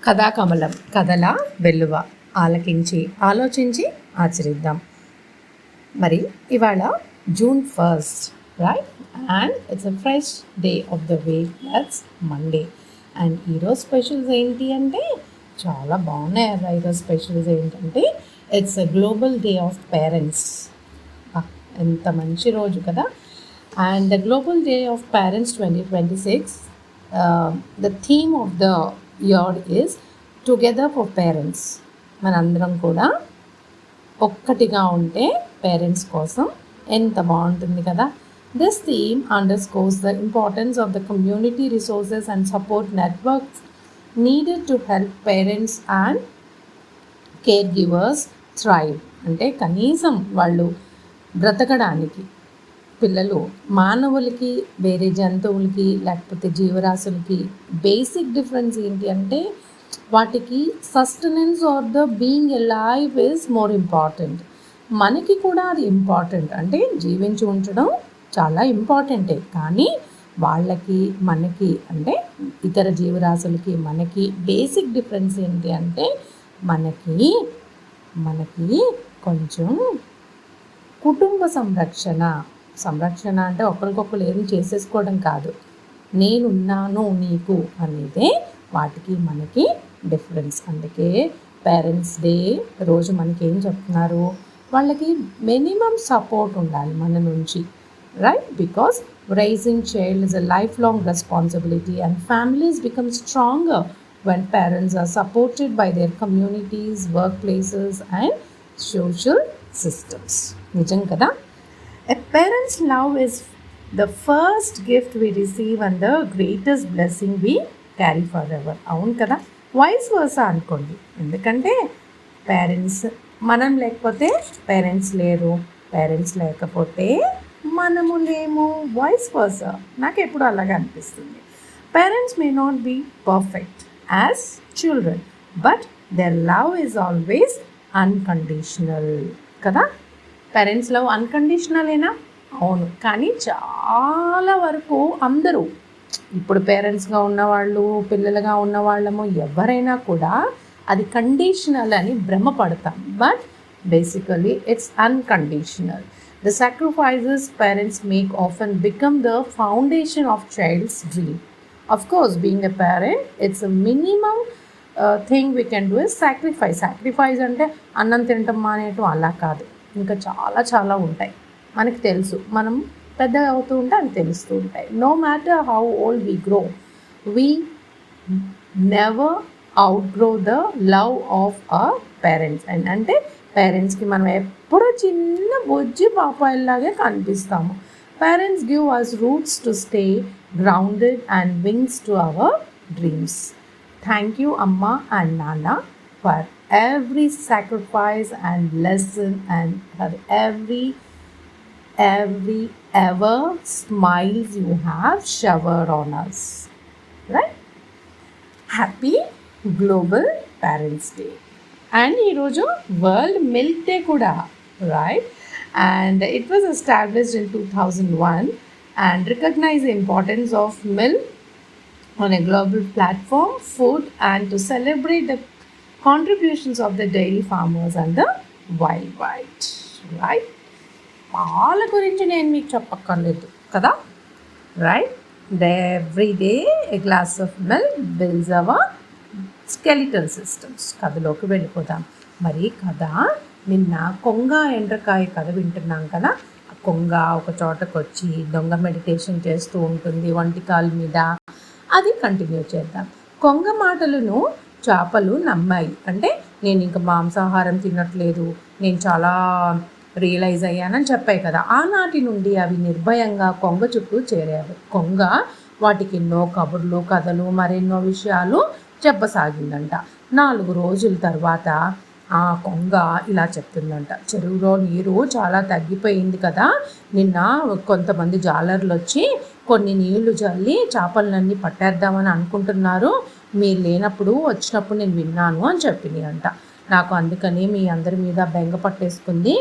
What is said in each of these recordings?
కథాకమలం కథల వెల్లువ ఆలకించి ఆలోచించి ఆచరిద్దాం. మరి ఇవాళ June 1st, right? And it's a fresh day of the week. That's Monday. And ఈరోజు స్పెషల్స్ ఏంటి అంటే చాలా బాగున్నాయి. ఈరోజు స్పెషల్స్ ఏంటంటే it's a global day of parents. ఎంత మంచి రోజు కదా. And the global day of parents 2026, the theme of the year is together for parents. మనందరం కూడా ఒక్కటిగా ఉంటే పేరెంట్స్ కోసం ఎంత బాగుంటుంది కదా. This theme underscores the importance of the community resources and support networks needed to help parents and caregivers thrive. అంటే కనీసం వాళ్ళు బ్రతకడానికి పిల్లలు మానవులకి వేరే జంతువులకి లేకపోతే జీవరాశులకి బేసిక్ డిఫరెన్స్ ఏంటి అంటే వాటికి sustenance or the being a life is more important. మనకి కూడా అది ఇంపార్టెంట్, అంటే జీవించి ఉంచడం చాలా ఇంపార్టెంటే. కానీ వాళ్ళకి మనకి అంటే ఇతర జీవరాశులకి మనకి బేసిక్ డిఫరెన్స్ ఏంటి అంటే మనకి కొంచెం కుటుంబ సంరక్షణ అంటే ఒకరికొకరు ఏం చేసేసుకోవడం కాదు, నేనున్నాను నీకు అనేదే వాటికి మనకి డిఫరెన్స్. అందుకే పేరెంట్స్ డే రోజు మనకి ఏం చెప్తున్నారు, వాళ్ళకి మినిమం సపోర్ట్ ఉండాలి మన నుంచి, right? Because raising child is a lifelong responsibility and families become stronger when parents are supported by their communities, workplaces and social systems. Nijam kada. A parent's love is the first gift we receive and the greatest blessing we carry forever. Avun kada. Vice versa అనుకోండి. ఎందుకంటే parents మనం లేకపోతే parents లేరు, parents లేకపోతే మనము లేము, vice versa. నాకు ఎప్పుడు అలాగే అనిపిస్తుంది. Parents may not be perfect as children, but their love is always unconditional కదా. పేరెంట్స్ లవ్ అన్కండిషనలేనా? అవును. కానీ చాలా వరకు అందరూ ఇప్పుడు పేరెంట్స్గా ఉన్నవాళ్ళు పిల్లలుగా ఉన్నవాళ్ళము ఎవరైనా కూడా అది కండిషనల్ అని భ్రమపడతాం, but basically it's unconditional. The sacrifices parents make often become the foundation of child's dream. Of course, being a parent, it's a minimum thing we can do is sacrifice. Sacrifice అంటే అన్నం తినటం మానేయటం అలా కాదు, ఇంకా చాలా చాలా ఉంటాయి. మనకి తెలుసు, మనం పెద్దగా అవుతూ ఉంటే అవి తెలుస్తూ ఉంటాయి. No matter how old we grow, we never outgrow the love of our parents. And అంటే పేరెంట్స్కి మనం ఎప్పుడూ చిన్న బొజ్జి పాపాయిల్లాగే కనిపిస్తాము. Parents give us roots to stay grounded and wings to our dreams. Thank you అమ్మ అండ్ నాన్న for every sacrifice and lesson and for every ever smiles you have showered on us. Right? Happy Global Parents Day. And ఈరోజు world milk day కూడా, right? And it was established in 2001 and recognise the importance of milk on a global platform food and to celebrate the contributions of the dairy farmers and the wild white. Right? పాల గురించి నేను మీకు చెప్పక్కర్లేదు కదా, right? Every day a glass of milk builds our skeletal systems. కథలోకి వెళ్ళిపోదాం. మరి కథ నిన్న కొంగ ఎండ్రకాయ కథ వింటున్నాం కదా. ఆ కొంగ ఒక చోటకు వచ్చి దొంగ మెడిటేషన్ చేస్తూ ఉంటుంది వంటికాల మీద. అది కంటిన్యూ చేద్దాం. కొంగ మాటలను చేపలు నమ్మాయి. అంటే నేను ఇంకా మాంసాహారం తినట్లేదు, నేను చాలా రియలైజ్ అయ్యానని చెప్పాయి కదా. ఆనాటి నుండి అవి నిర్భయంగా కొంగ చుట్టూ చేరారు. కొంగ వాటికి ఎన్నో కబుర్లు కథలు మరెన్నో విషయాలు చెప్పసాగిందంట. 4 రోజుల తర్వాత ఆ కొంగ ఇలా చెప్తుందంట, చెరువులో నీరు చాలా తగ్గిపోయింది కదా, నిన్న కొంతమంది జాలర్లు వచ్చి కొన్ని నీళ్లు చల్లి చేపలన్నీ పట్టేద్దామని అనుకుంటున్నారు, మీరు లేనప్పుడు వచ్చినప్పుడు నేను విన్నాను అని చెప్పింది అంట. నాకు అందుకని మీ అందరి మీద బెంగ పట్టేసుకుంది.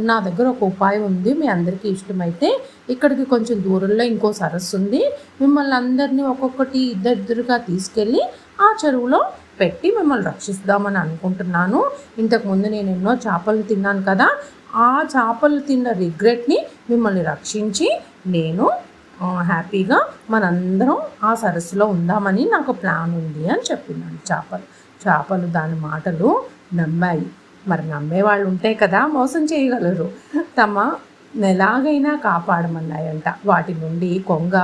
నా దగ్గర ఒక ఉపాయం ఉంది, మీ అందరికీ ఇష్టమైతే ఇక్కడికి కొంచెం దూరంలో ఇంకో సరస్సు ఉంది, మిమ్మల్ని అందరినీ ఒక్కొక్కటి ఇద్దరుగా తీసుకెళ్ళి ఆ చెరువులో పెట్టి మిమ్మల్ని రక్షిస్తామని అనుకుంటున్నాను. ఇంతకుముందు నేను ఎన్నో చేపలు తిన్నాను కదా, ఆ చేపలు తిన్న రిగ్రెట్ని మిమ్మల్ని రక్షించి నేను హ్యాపీగా మనందరం ఆ సరస్సులో ఉందామని నాకు ప్లాన్ ఉంది అని చెప్పిందండి. చేపలు దాని మాటలు నమ్మాయి. మరి నమ్మేవాళ్ళు ఉంటే కదా మోసం చేయగలరు. తమ ఎలాగైనా కాపాడమన్నాయంట. వాటి నుండి కొంగ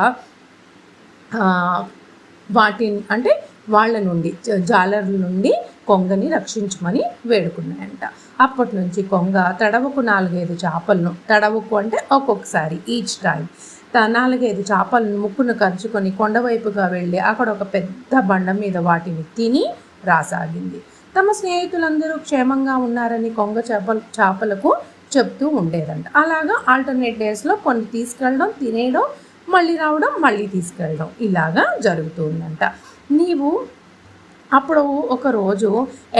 వాళ్ళ నుండి జాలర్ల నుండి కొంగని రక్షించమని వేడుకున్నాయంట. అప్పటి నుంచి కొంగ తడవకు 4-5 చేపలను, తడవకు అంటే ఒక్కొక్కసారి ఈచ్ టైం 4-5 చేపలను ముక్కును కరుచుకొని కొండవైపుగా వెళ్ళి అక్కడ ఒక పెద్ద బండ మీద వాటిని తిని రాసాగింది. తమ స్నేహితులందరూ క్షేమంగా ఉన్నారని కొంగ చేపలకు చెప్తూ ఉండేదంట. అలాగా ఆల్టర్నేట్ డేస్లో కొన్ని తీసుకెళ్ళడం, తినేయడం, మళ్ళీ రావడం, మళ్ళీ తీసుకెళ్ళడం ఇలాగా జరుగుతూ ఉందంట. నీవు అప్పుడు ఒకరోజు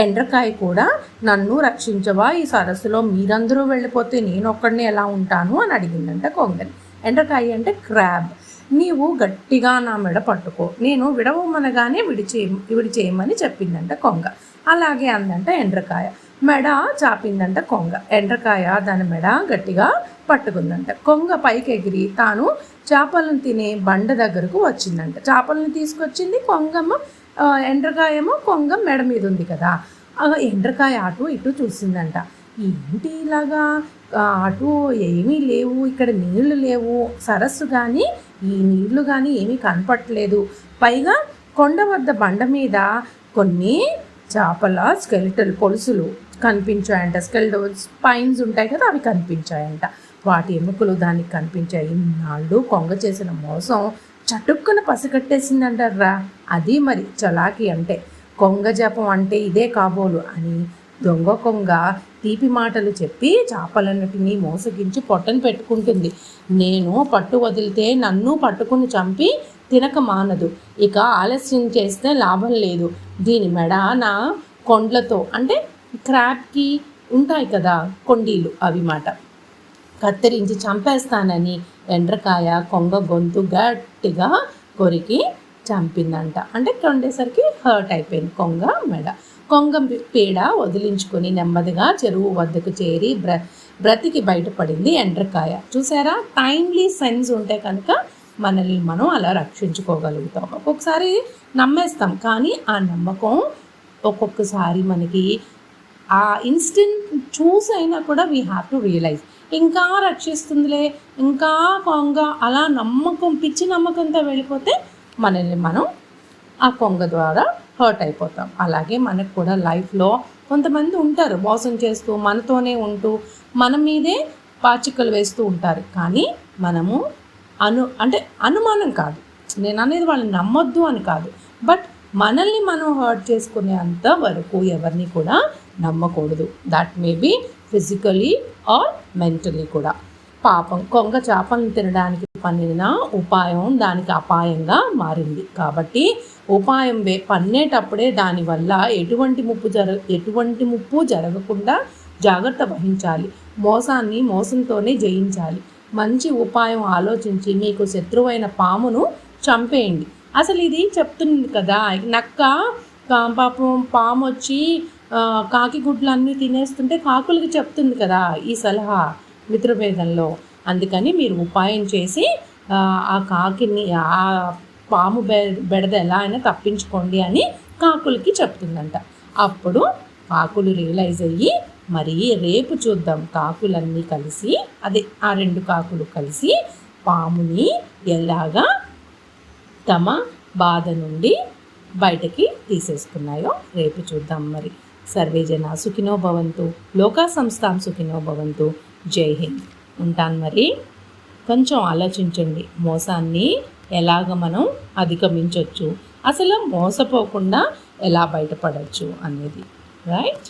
ఎండ్రకాయ కూడా నన్ను రక్షించవా, ఈ సరస్సులో మీరందరూ వెళ్ళిపోతే నేను ఒక్కడిని ఎలా ఉంటాను అని అడిగిందంట కొంగని. ఎండ్రకాయ అంటే క్రాబ్. నీవు గట్టిగా నా మెడ పట్టుకో, నేను విడవమనగానే విడిచేయమని చెప్పిందంట కొంగ. అలాగే అందంట ఎండ్రకాయ. మెడ చాపిందంట కొంగ. ఎండ్రకాయ దాని మెడ గట్టిగా పట్టుకుందంట. కొంగ పైకి ఎగిరి తాను చేపలను తినే బండ దగ్గరకు వచ్చిందంట. చేపలను తీసుకొచ్చింది కొంగమ్మ, ఎండ్రకాయేమో కొంగ మెడ మీద ఉంది కదా. ఎండ్రకాయ అటు ఇటు చూసిందంట. ఏంటి ఇలాగా, అటు ఏమీ లేవు, ఇక్కడ నీళ్లు లేవు, సరస్సు కానీ ఈ నీళ్లు కానీ ఏమీ కనపట్లేదు. పైగా కొండ వద్ద బండ మీద కొన్ని చేపల స్కెలిటల్ పొలుసులు కనిపించాయంట. స్కెలిటల్ స్పైన్స్ ఉంటాయి కదా, అవి కనిపించాయంట. వాటి ఎముకలు దానికి కనిపించాయి. ఇన్నాళ్ళు కొంగ చేసిన మోసం చటుక్కున పసిగట్టేసిందంటారా. అది మరి చలాకి అంటే. కొంగ జపం అంటే ఇదే కాబోలు అని దొంగ కొంగ తీపి మాటలు చెప్పి చేపలన్నిటినీ మోసగించి పొట్టను పెట్టుకుంటుంది. నేను పట్టు వదిలితే నన్ను పట్టుకుని చంపి తినక మానదు. ఇక ఆలస్యం చేస్తే లాభం లేదు. దీని మెడ నా కొండ్లతో, అంటే క్రాబ్కి ఉంటాయి కదా కొండీలు, అవి మాట కత్తిరించి చంపేస్తానని ఎండ్రకాయ కొంగ గొంతు గట్టిగా కొరికి చంపిందంట. అంటే కొండేసరికి హర్ట్ అయిపోయింది కొంగ మెడ. కొంగ పీడ వదిలించుకొని నెమ్మదిగా చెరువు వద్దకు చేరి బ్రతికి బయటపడింది ఎండ్రకాయ. చూసారా, టైమ్లీ సెన్స్ ఉంటే కనుక మనల్ని మనం అలా రక్షించుకోగలుగుతాం. ఒక్కొక్కసారి నమ్మేస్తాం, కానీ ఆ నమ్మకం ఒక్కొక్కసారి మనకి ఆ ఇన్స్టెంట్ చూసైనా కూడా వీ హ్యావ్ టు రియలైజ్ ఇంకా రక్షిస్తుందిలే, ఇంకా కొంగ అలా నమ్మకం, పిచ్చి నమ్మకంతో వెళ్ళిపోతే మనల్ని మనం ఆ కొంగ ద్వారా హర్ట్ అయిపోతాం. అలాగే మనకు కూడా లైఫ్లో కొంతమంది ఉంటారు మోసం చేస్తూ, మనతోనే ఉంటూ మన మీదే పాచికలు వేస్తూ ఉంటారు. కానీ మనము అనుమానం కాదు, నేను అనేది వాళ్ళని నమ్మొద్దు అని కాదు, బట్ మనల్ని మనం హర్ట్ చేసుకునే అంత వరకు ఎవరిని కూడా నమ్మకూడదు. That may be physically or mentally కూడా. పాపం కొంగ చేపలను తినడానికి పన్నిన ఉపాయం దానికి అపాయంగా మారింది. కాబట్టి ఉపాయం పన్నేటప్పుడే దానివల్ల ఎటువంటి ముప్పు జరగకుండా జాగ్రత్త వహించాలి. మోసాన్ని మోసంతోనే జయించాలి. మంచి ఉపాయం ఆలోచించి మీకు శత్రువైన పామును చంపేయండి. అసలు ఇది చెప్తుంది కదా, నక్క పాపం పాము వచ్చి కాకి గుడ్లన్నీ తినేస్తుంటే కాకులకి చెప్తుంది కదా ఈ సలహా మిత్రభేదంలో. అందుకని మీరు ఉపాయం చేసి ఆ కాకిని, ఆ పాము బెడద ఎలా అయినా తప్పించుకోండి అని కాకులకి చెప్తుందంట. అప్పుడు కాకులు రియలైజ్ అయ్యి, మరి రేపు చూద్దాం కాకులన్నీ కలిసి, అదే ఆ 2 కాకులు కలిసి పాముని ఎలాగా తమ బాధ నుండి బయటకి తీసేసుకున్నాయో రేపు చూద్దాం. మరి సర్వే జన సుఖినో భవంతు, లోకా సంస్థాం సుఖినో భవంతు. జై హింద్. ఉంటాను. మరి కొంచెం ఆలోచించండి, మోసాన్ని ఎలాగ మనం అధిగమించవచ్చు, అసలు మోసపోకుండా ఎలా బయటపడవచ్చు అనేది. రైట్.